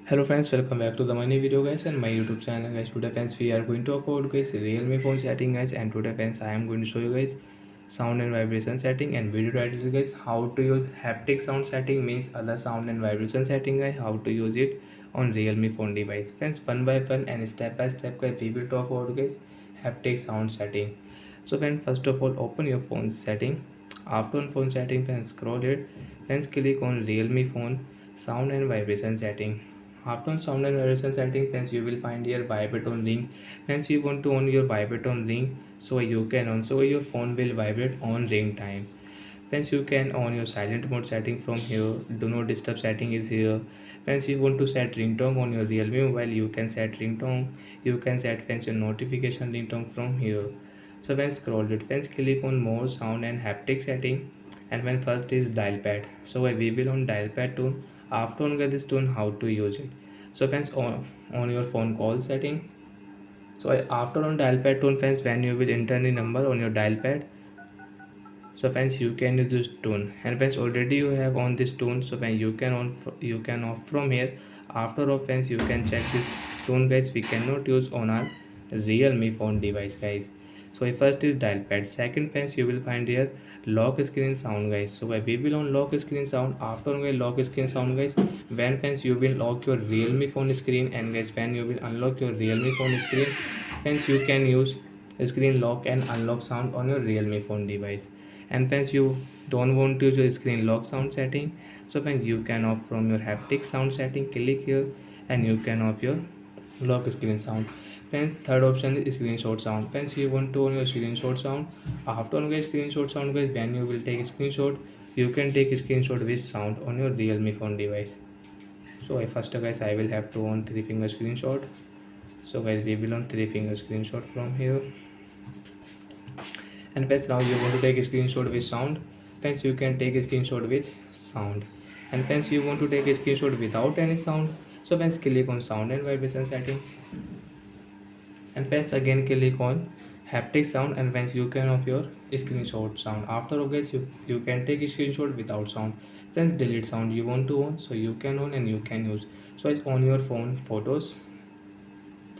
Hello friends, welcome back to the money video guys and my YouTube channel guys. Today friends we are going to talk about guys Realme phone setting guys, and today friends I am going to show you guys sound and vibration setting and video title guys, how to use haptic sound setting, means other sound and vibration setting guys, how to use it on Realme phone device. Friends, one by one and step by step guys we will talk about guys haptic sound setting. So friends, first of all open your phone setting. After on phone setting friends, scroll it. Friends, click on Realme phone sound and vibration setting. After on sound and vibration setting friends, you will find here vibrate on ring. Friends, you want to on your vibrate on ring, so you can on, so your phone will vibrate on ring time. Friends, you can on your silent mode setting from here. Do not disturb setting is here. Friends, you want to set ringtone on your Realme mobile, you can set ringtone. You can set friends your notification ringtone from here. So when scroll it friends, click on more sound and haptic setting, and when first is dial pad, so we will on dial pad tone. After on get this tone, how to use it. So friends, on your phone call setting, so after on dial pad tone friends, when you will enter the number on your dial pad, so friends you can use this tone, and friends already you have on this tone, so when you can on, you can off from here. After of friends, you can check this tone guys, we cannot use on our Realme phone device guys. So first is dial pad, second friends you will find here lock screen sound guys. So we will on lock screen sound. After on lock screen sound guys, when friends you will lock your Realme phone screen, and guys when you will unlock your Realme phone screen, friends you can use screen lock and unlock sound on your Realme phone device. And friends, you don't want to use your screen lock sound setting, so friends you can off from your haptic sound setting, click here and you can off your lock screen sound. Friends, third option is screenshot sound. Friends, you want to on your screenshot sound. After on guys screenshot sound guys, when you will take screenshot, you can take screenshot with sound on your Realme phone device. So first guys I will have to on three finger screenshot. So guys we will on three finger screenshot from here. And friends, now you want to take a screenshot with sound. Friends, you can take a screenshot with sound. And friends, you want to take a screenshot without any sound, so friends click on sound and vibration setting, and friends again click on haptic sound, and friends you can off your screenshot sound. After of guys, you can take a screenshot without sound. Friends, delete sound you want to on, so you can on and you can use. So it's on your phone photos,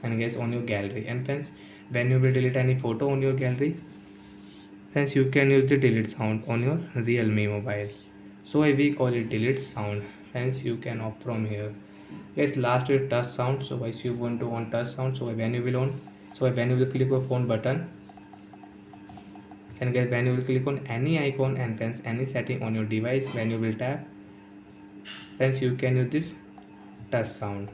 and guys on your gallery. And friends, when you will delete any photo on your gallery, since you can use the delete sound on your Realme mobile, so we call it delete sound. Hence you can opt from here. Guys, last is touch sound. So guys you want to on touch sound, so when you will on, so when you will click on phone button, and guys when you will click on any icon and friends any setting on your device, when you will tap, friends you can use this touch sound.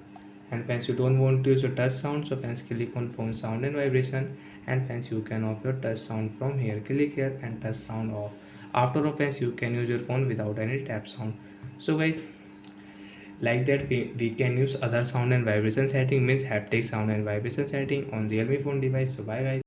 And friends, you don't want to use a touch sound, so friends click on phone sound and vibration, and friends you can off your touch sound from here. Click here and touch sound off. After of friends, you can use your phone without any tap sound. So guys, like that we can use other sound and vibration setting, means haptic sound and vibration setting on Realme phone device. So bye guys.